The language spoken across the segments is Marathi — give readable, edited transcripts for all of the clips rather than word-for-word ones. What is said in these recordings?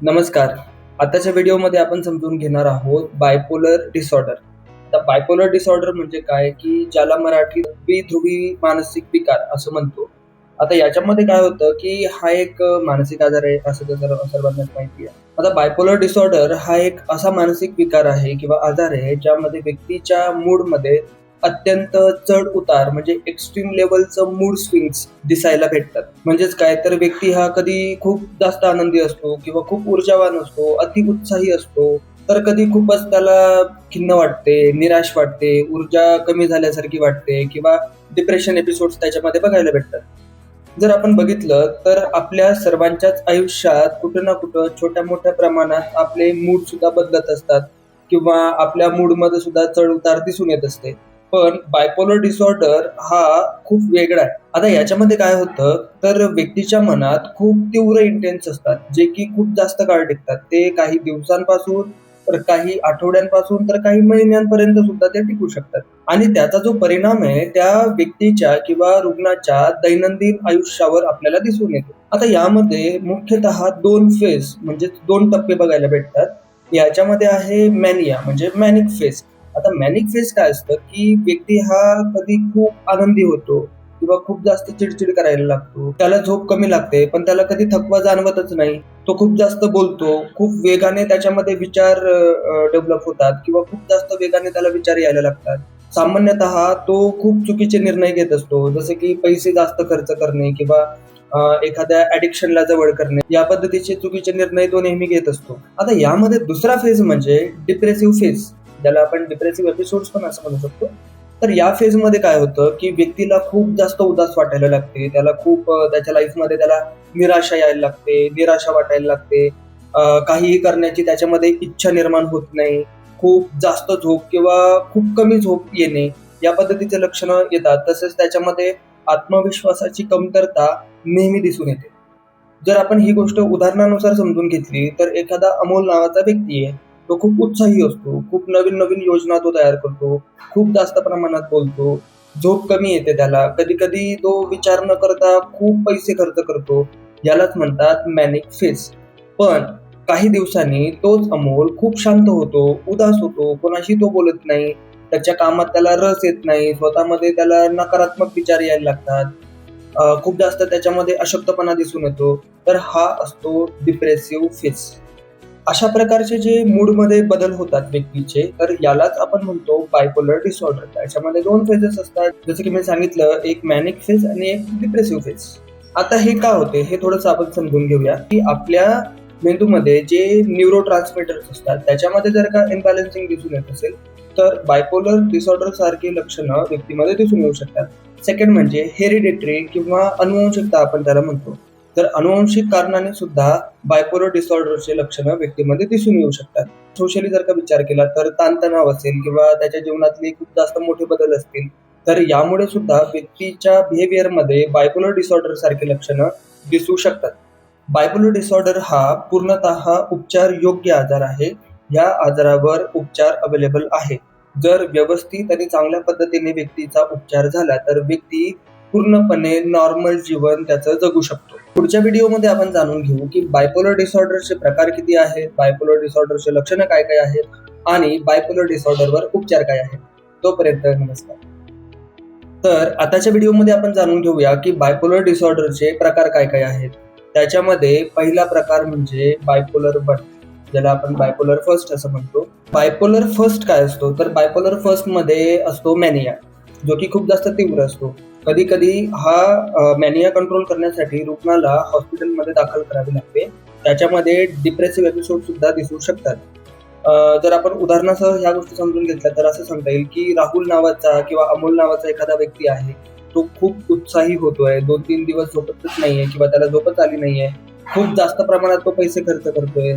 नमस्कार. आताच्या व्हिडिओमध्ये आपण समजून घेणार आहोत बायपोलर डिसऑर्डर. आता बायपोलर डिसऑर्डर म्हणजे काय, की ज्याला मराठीत द्विध्रुवी मानसिक विकार असं म्हणतो. आता याच्यामध्ये काय होतं, की हा एक मानसिक आजार आहे असं तर सर्वांनाच माहिती आहे. आता बायपोलर डिसऑर्डर हा एक असा मानसिक विकार आहे किंवा आजार आहे, ज्यामध्ये व्यक्तीच्या मूडमध्ये अत्यंत चढ-उतार म्हणजे एक्स्ट्रीम लेव्हलचं मूड स्विंग्स दिसायला भेटतात. म्हणजेच काय, तर व्यक्ती हा कधी खूप जास्त आनंदी असतो किंवा खूप ऊर्जावान असतो, अति उत्साही असतो, तर कधी खूपच त्याला खिन्न वाटते, निराश वाटते, ऊर्जा कमी झाल्यासारखी वाटते किंवा डिप्रेशन एपिसोड्स त्याच्यामध्ये बघायला भेटतात. जर आपण बघितलं तर आपल्या सर्वांच्याच आयुष्यात कुठं ना कुठं छोट्या-मोठ्या प्रमाणात आपले मूड सुद्धा बदलत असतात किंवा आपल्या मूडमध्ये सुद्धा चढ-उतार दिसून येत असते. पण बायपोलर डिसऑर्डर हा खूप वेगळा आहे. आता याच्यामध्ये काय होतं, तर व्यक्तीच्या मनात खूप तीव्र इंटेन्स असतात, जे की खूप जास्त काळ टिकतात. ते काही दिवसांपासून, तर काही आठवड्यांपासून, तर काही महिन्यांपर्यंत सुद्धा ते टिकू शकतात. आणि त्याचा जो परिणाम आहे, त्या व्यक्तीच्या किंवा रुग्णाच्या दैनंदिन आयुष्यावर आपल्याला दिसून येतो. आता यामध्ये मुख्यतः 2 फेज म्हणजे 2 टप्पे बघायला भेटतात. याच्यामध्ये आहे मॅनिया म्हणजे मॅनिक फेज. आता मॅनिक फेज काय असतं, की व्यक्ती हा कधी खूप आनंदी होतो किंवा खूप जास्त चिडचिड करायला लागतो. त्याला झोप कमी लागते, पण त्याला कधी थकवा जाणवतच नाही. तो खूप जास्त बोलतो, खूप वेगाने त्याच्यामध्ये विचार डेव्हलप होतात किंवा खूप जास्त वेगाने त्याला विचार यायला लागतात. सामान्यतः तो खूप चुकीचे निर्णय घेत असतो, जसे की पैसे जास्त खर्च करणे किंवा एखाद्या ॲडिक्शनला जवळ करणे, या पद्धतीचे चुकीचे निर्णय तो नेहमी घेत असतो. आता यामध्ये दुसरा फेज म्हणजे डिप्रेसिव्ह फेज, ज्याला आपण डिप्रेसिव्ह एपिसोड्स पण असं म्हणू शकतो. तर या फेजमध्ये काय होतं, की व्यक्तीला खूप जास्त उदास वाटायला लागते. त्याला खूप त्याच्या लाईफमध्ये त्याला निराशा यायला लागते, निराशा वाटायला लागते. काहीही करण्याची त्याच्यामध्ये इच्छा निर्माण होत नाही. खूप जास्त झोप किंवा खूप कमी झोप येणे, या पद्धतीचे लक्षणं येतात. तसेच त्याच्यामध्ये आत्मविश्वासाची कमतरता नेहमी दिसून येते. जर आपण ही गोष्ट उदाहरणानुसार समजून घेतली, तर एखादा अमोल नावाचा व्यक्ती आहे. तो खूप उत्साही असतो. खूप नवीन-नवीन योजना तो तयार करतो. खूप जास्त प्रमाणात बोलतो. झोप कमी येते त्याला. कधी-कधी तो विचार न करता खूप पैसे खर्च करतो. यालाच म्हणतात मॅनिक फेज. पण काही दिवसांनी तोच अमोल खूप शांत होतो, उदास होतो, कोणाशी तो बोलत नाही. त्याच्या कामात त्याला रस येत नाही. स्वतःमध्ये त्याला नकारात्मक विचार यायला लागतात. खूप जास्त त्याच्यामध्ये अशक्तपणा दिसून येतो. तर हा असतो डिप्रेसिव्ह फेज. अशा प्रकारचे जे मूडमध्ये बदल होतात व्यक्तीचे, तर यालाच आपण म्हणतो बायपोलर डिसऑर्डर. त्याच्यामध्ये 2 फेजेस असतात. जसं की मी सांगितलं, एक मॅनिक फेज आणि एक डिप्रेसिव्ह फेज. आता हे का होते, हे थोडंसं आपण समजून घेऊया, की आपल्या मेंदूमध्ये जे न्यूरोट्रान्समीटर्स असतात, त्याच्यामध्ये जर का इम्बॅलन्सिंग दिसून येत असेल, तर बायपोलर डिसऑर्डर सारखी लक्षणं व्यक्तीमध्ये दिसून येऊ शकतात. सेकंड म्हणजे हेरिडिटरी किंवा अनुवंशिकता आपण त्याला म्हणतो. तर अनुवंशिक कारणाने सुद्धा बायपोलर डिसऑर्डरचे लक्षणं व्यक्तीमध्ये दिसून येऊ शकतात. सोशली जर का विचार केला तर ताणतणाव असेल किंवा त्याच्या जीवनातले खूप जास्त मोठे बदल असतील, तर यामुळे सुद्धा व्यक्तीच्या बिहेवियरमध्ये बायपोलर डिसऑर्डर सारखी लक्षणं दिसू शकतात. बायपोलर डिसऑर्डर हा पूर्णतः उपचार योग्य आजार आहे. या आजारावर उपचार अवेलेबल आहे. जर व्यवस्थित आणि चांगल्या पद्धतीने व्यक्तीचा उपचार झाला, तर व्यक्ती पूर्णपणे नॉर्मल जीवन त्याचं जगू शकतो. पुढच्या व्हिडिओमध्ये आपण जाणून घेऊ, की बायपोलर डिसऑर्डरचे प्रकार किती आहेत, बायपोलर डिसऑर्डरचे लक्षणं काय-काय आहेत आणि बायपोलर डिसऑर्डरवर उपचार काय आहेत. तोपर्यंत नमस्कार. तर आताच्या व्हिडिओमध्ये आपण जाणून घेऊया, की बायपोलर डिसऑर्डरचे प्रकार काय-काय आहेत. त्याच्यामध्ये पहिला प्रकार म्हणजे बायपोलर 1, ज्याला आपण बायपोलर फर्स्ट असं म्हणतो. बायपोलर फर्स्ट काय असतो, तर बायपोलर फर्स्टमध्ये असतो मॅनिया, जो की खूप जास्त तीव्र असतो. कधी-कधी हा मॅनिया कंट्रोल करण्यासाठी रुग्णाला हॉस्पिटलमध्ये दाखल करावे लागते. त्याच्यामध्ये डिप्रेसिव्ह एपिसोड सुद्धा दिसू शकतात. जर आपण उदाहरणासह ह्या गोष्टी समजून घेतल्या, तर असं सांगता येईल, की राहुल नावाचा किंवा अमोल नावाचा एखादा व्यक्ती आहे. तो खूप उत्साही होतोय. 2-3 दिवस झोपतच नाहीये किंवा त्याला झोपच आली नाहीये. खूप जास्त प्रमाणात तो पैसे खर्च करतोय.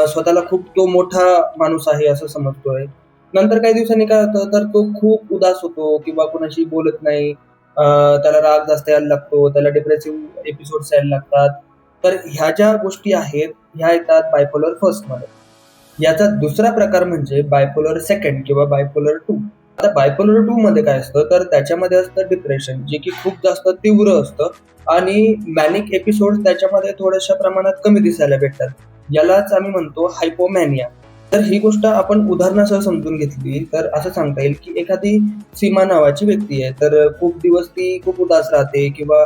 स्वतःला खूप तो मोठा माणूस आहे असं समजतोय. नंतर काही दिवसांनी काय होतं, तर तो खूप उदास होतो किंवा कोणाशी बोलत नाही. त्याला राग जास्त यायला लागतो. त्याला डिप्रेसिव्ह एपिसोड्स यायला लागतात. तर ह्या ज्या गोष्टी आहेत, ह्या येतात बायपोलर फर्स्टमध्ये. याचा दुसरा प्रकार म्हणजे बायपोलर सेकंड किंवा बायपोलर 2. आता बायपोलर 2 मध्ये काय असतं, तर त्याच्यामध्ये असतं डिप्रेशन, जे की खूप जास्त तीव्र असतं आणि मॅनिक एपिसोड्स त्याच्यामध्ये थोड्याशा प्रमाणात कमी दिसायला भेटतात. यालाच आम्ही म्हणतो हायपोमॅनिया. तर ही गोष्ट आपण उदाहरणासह समजून घेतली तर असं सांगता येईल की एखादी सीमा नावाची व्यक्ती आहे, तर खूप दिवस ती खूप उदास राहते किंवा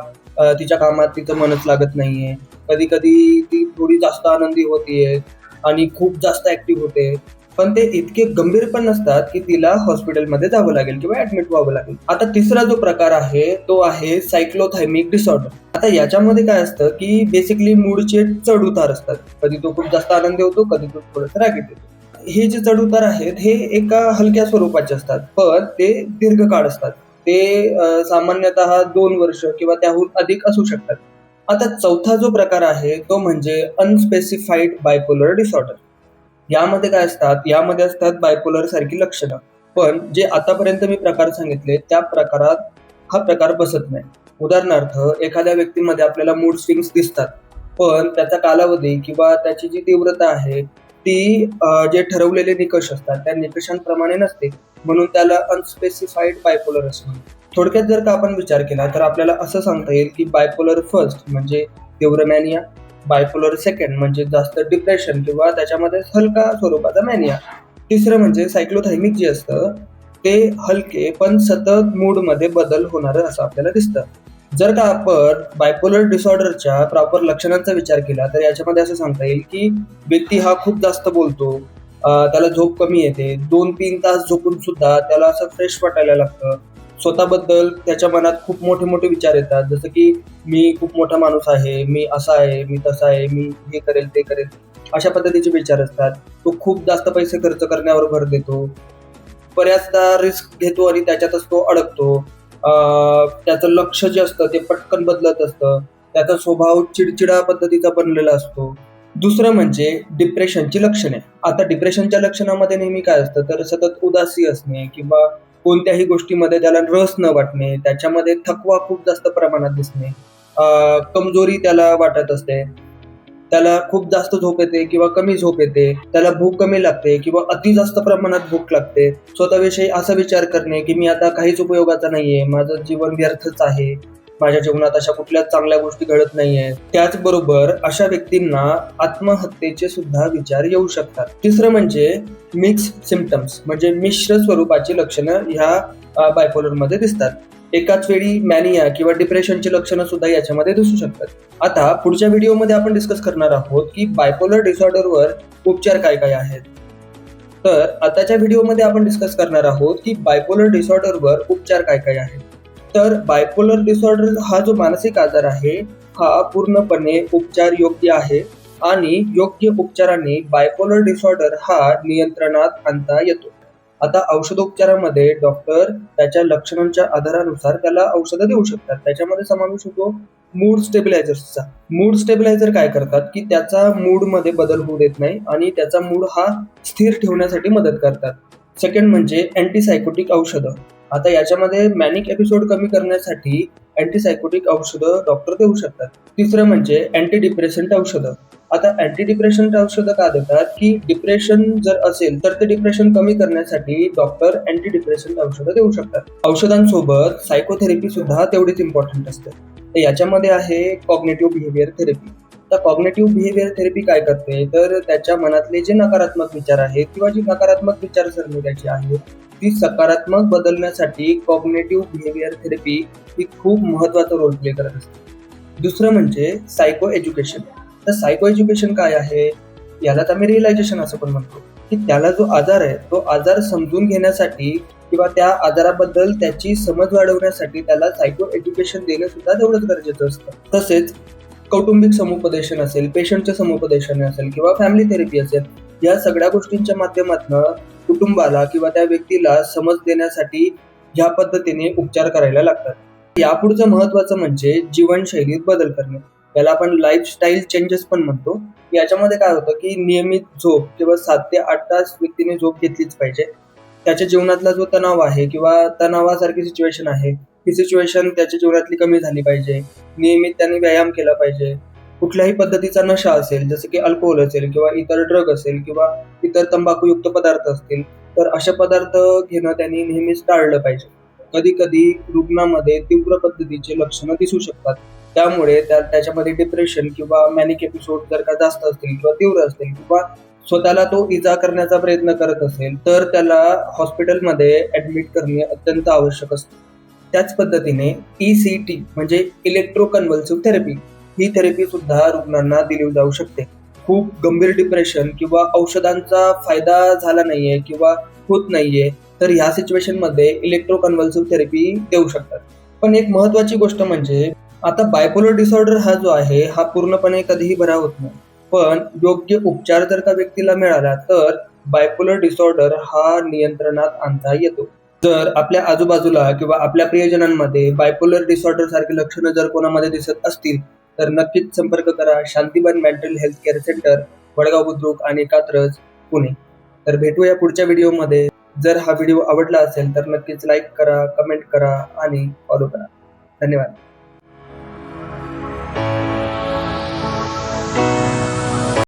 तिच्या कामात तिचं मनच लागत नाहीये. कधी-कधी ती थोडी जास्त आनंदी होतीये आणि खूप जास्त ॲक्टिव्ह होते. पण ते इतके गंभीर पण नसतात की तिला हॉस्पिटलमध्ये जावं लागेल किंवा ॲडमिट व्हावं लागेल. आता तिसरा जो प्रकार आहे तो आहे सायक्लोथायमिक डिसऑर्डर. आता याच्यामध्ये काय असतं की बेसिकली मूडचे चढ-उतार असतात. कधी तो खूप जास्त आनंदी होतो, कधी तो थोडासा रागीट होतो. हे जे चढ-उतार आहेत हे एका हलक्या स्वरूपाचे असतात, पण ते दीर्घकाळ असतात. ते सामान्यतः 2 वर्ष किंवा त्याहून अधिक असू शकतात. आता चौथा जो प्रकार आहे तो म्हणजे अनस्पेसिफाईड बायपोलर डिसऑर्डर. यामध्ये असतात बायपोलर सारखी लक्षणं. पण जे आतापर्यंत मी प्रकार सांगितले त्या प्रकारात हा प्रकार बसत नाही. उदाहरणार्थ एखाद्या व्यक्तीमध्ये आपल्याला मूड स्विंग्स दिसतात, पण त्याचा कालावधी किंवा त्याची जी तीव्रता आहे ती जे ठरवलेले निकष असतात त्या निकषांप्रमाणे नसते, म्हणून त्याला अनस्पेसिफाईड बायपोलर असं म्हणतात. थोडक्यात जर का आपण विचार केला तर आपल्याला असं सांगता येईल की बायपोलर फर्स्ट म्हणजे तीव्र मॅनिया, बायपोलर सेकंड म्हणजे जास्त डिप्रेशन किंवा त्याच्यामध्ये हलका स्वरूपाचा मॅनिया, तिसरं म्हणजे सायक्लोथायमिक जे असतं ते हलके पण सतत मूडमध्ये बदल होणारं असं आपल्याला दिसतं. जर का आपण बायपोलर डिसऑर्डरच्या प्रॉपर लक्षणांचा विचार केला तर याच्यामध्ये असं सांगता येईल की व्यक्ती हा खूप जास्त बोलतो, त्याला झोप कमी येते, 2-3 तास झोपून सुद्धा त्याला असं फ्रेश वाटायला लागतं. स्वतःबद्दल त्याच्या मनात खूप मोठे-मोठे विचार येतात, जसं की मी खूप मोठा माणूस आहे, मी असा आहे, मी तसा आहे, मी हे करेल, ते करेल. अशा पद्धतीचे विचार असतात. तो खूप जास्त पैसे खर्च करण्यावर भर देतो. बऱ्याचदा रिस्क घेतो आणि त्याच्यातच तो अडकतो. त्याचं लक्ष जे असतं ते पटकन बदलत असतं. त्याचा स्वभाव चिडचिडा पद्धतीचा बनलेला असतो. दुसरं म्हणजे डिप्रेशनची लक्षणे. आता डिप्रेशनच्या लक्षणामध्ये नेहमी काय असतं तर सतत उदासी असणे किंवा कोणत्याही गोष्टीमध्ये त्याला रस न वाटणे, त्याच्यामध्ये थकवा खूप जास्त प्रमाणात दिसणे, कमजोरी त्याला वाटत असते. त्याला खूप जास्त झोप येते किंवा कमी झोप येते, त्याला भूक कमी लागते किंवा अति जास्त प्रमाणात भूक लागते. स्वतःविषयी असा विचार करणे की मी आता काहीच उपयोगाचा नाहीये, माझं जीवन व्यर्थच आहे, माझ्या जीवनात अशा कुठल्याच चांगल्या गोष्टी घडत नाहीये. त्याचबरोबर अशा व्यक्तींना आत्महत्येचे सुद्धा विचार येऊ शकतात. तिसरं म्हणजे मिक्स सिम्प्टम्स म्हणजे मिश्र स्वरूपाची लक्षणं ह्या बायपोलरमध्ये दिसतात. एकाच वेळी मॅनिया किंवा डिप्रेशनची लक्षणं सुद्धा याच्यामध्ये दिसू शकतात. आता पुढच्या व्हिडिओमध्ये आपण डिस्कस करणार आहोत की बायपोलर डिसऑर्डरवर उपचार काय काय आहेत. तर आताच्या व्हिडिओमध्ये आपण डिस्कस करणार आहोत की बायपोलर डिसऑर्डरवर उपचार काय काय आहेत. तर बायपोलर डिसऑर्डर हा जो मानसिक आजार आहे हा पूर्णपणे उपचार योग्य आहे आणि योग्य उपचाराने बायपोलर डिसऑर्डर हा नियंत्रणात आणता येतो. आता औषधोपचारामध्ये डॉक्टर त्याच्या लक्षणांच्या आधारानुसार त्याला औषधं देऊ शकतात. त्याच्यामध्ये समावेश होतो मूड स्टेबिलायझर्सचा. मूड स्टेबिलायझर काय करतात की त्याचा मूडमध्ये बदल होऊ देत नाही आणि त्याचा मूड हा स्थिर ठेवण्यासाठी मदत करतात. सेकंड म्हणजे अँटीसायकोटिक औषधं. आता याच्यामध्ये मॅनिक एपिसोड कमी करण्यासाठी अँटीसायकोटिक औषधं डॉक्टर देऊ शकतात. तिसरं म्हणजे अँटी डिप्रेसंट औषधं. आता अँटी डिप्रेशंट औषधं का देतात की डिप्रेशन जर असेल तर ते डिप्रेशन कमी करण्यासाठी डॉक्टर अँटी डिप्रेशंट औषधं देऊ शकतात. औषधांसोबत सायकोथेरपी सुद्धा तेवढीच इम्पॉर्टंट असते. तर याच्यामध्ये आहे कॉग्निटिव्ह बिहेवियर थेरपी. तर कॉग्निटिव्ह बिहेवियर थेरपी काय करते तर त्याच्या मनातले जे नकारात्मक विचार आहेत किंवा जी नकारात्मक विचारसरणी त्याची आहे ती सकारात्मक बदलण्यासाठी कॉग्निटिव्ह बिहेवियर थेरपी ही खूप महत्त्वाचा रोल प्ले करत असते. दुसरं म्हणजे सायको एज्युकेशन. तर सायको एज्युकेशन काय आहे, यालाच आम्ही रिअलायझेशन असं पण म्हणतो की त्याला जो आजार आहे तो आजार समजून घेण्यासाठी किंवा त्या आजाराबद्दल त्याची समज वाढवण्यासाठी त्याला सायको एज्युकेशन देणं सुद्धा तेवढंच गरजेचं असतं. तसेच कौटुंबिक समुपदेशन असेल, पेशंटचं समुपदेशन असेल किंवा फॅमिली थेरपी असेल, या सगळ्या गोष्टींच्या माध्यमातून कुटुंबाला किंवा त्या व्यक्तीला समज देण्यासाठी ह्या पद्धतीने उपचार करायला लागतात. यापुढचं महत्त्वाचं म्हणजे जीवनशैलीत बदल करणे. याला आपण लाईफस्टाईल चेंजेस पण म्हणतो. याच्यामध्ये काय होतं की नियमित झोप किंवा 7 ते 8 तास व्यक्तीने झोप घेतलीच पाहिजे. त्याच्या जीवनातला जो तणाव आहे किंवा तणावासारखी सिच्युएशन आहे, ही सिच्युएशन त्याच्या जीवनातली कमी झाली पाहिजे. नियमित त्याने व्यायाम केला पाहिजे. कुठल्याही पद्धतीचा नशा असेल, जसं की अल्कोहोल असेल किंवा इतर ड्रग असेल किंवा इतर तंबाखूयुक्त पदार्थ असतील, तर असे पदार्थ घेणं त्यांनी नेहमीच टाळलं पाहिजे. कधी-कधी रुग्णामध्ये तीव्र पद्धतीचे लक्षणं दिसू शकतात. त्यामुळे त्याच्यामध्ये डिप्रेशन किंवा मॅनिक एपिसोड जर का जास्त असतील किंवा तीव्र असतील किंवा स्वतःला तो इजा करण्याचा प्रयत्न करत असेल तर त्याला हॉस्पिटलमध्ये ऍडमिट करणे अत्यंत आवश्यक असते. त्याच पद्धतीने ECT म्हणजे इलेक्ट्रोकन्व्हल्सिव्ह थेरपी ही थेरपी सुद्धा रुग्णांना दिली जाऊ शकते. खूप गंभीर डिप्रेशन किंवा औषधांचा फायदा झाला नाहीये किंवा होत नाहीये तर ह्या सिच्युएशनमध्ये इलेक्ट्रोकन्व्हल्सिव्ह थेरपी देऊ शकतात. पण एक महत्वाची गोष्ट म्हणजे आता बायपोलर डिसऑर्डर हा जो आहे हा पूर्णपणे कधीही बरा होत नाही. पण योग्य उपचार जर त्या व्यक्तीला मिळाला तर बायपोलर डिसऑर्डर हा नियंत्रणात आणता येतो. जर आपल्या आजूबाजूला किंवा आपल्या प्रियजनांमध्ये बायपोलर डिसऑर्डर सारखी लक्षणं जर कोणामध्ये दिसत असतील तर नक्कीच संपर्क करा Shantiban mental health care centre, Vadgaon Budruk आणि कात्रज, पुणे. तर भेटूया पुढच्या व्हिडिओमध्ये. जर हा व्हिडिओ आवडला असेल तर नक्कीच लाईक करा, कमेंट करा आणि फॉलो करा. धन्यवाद.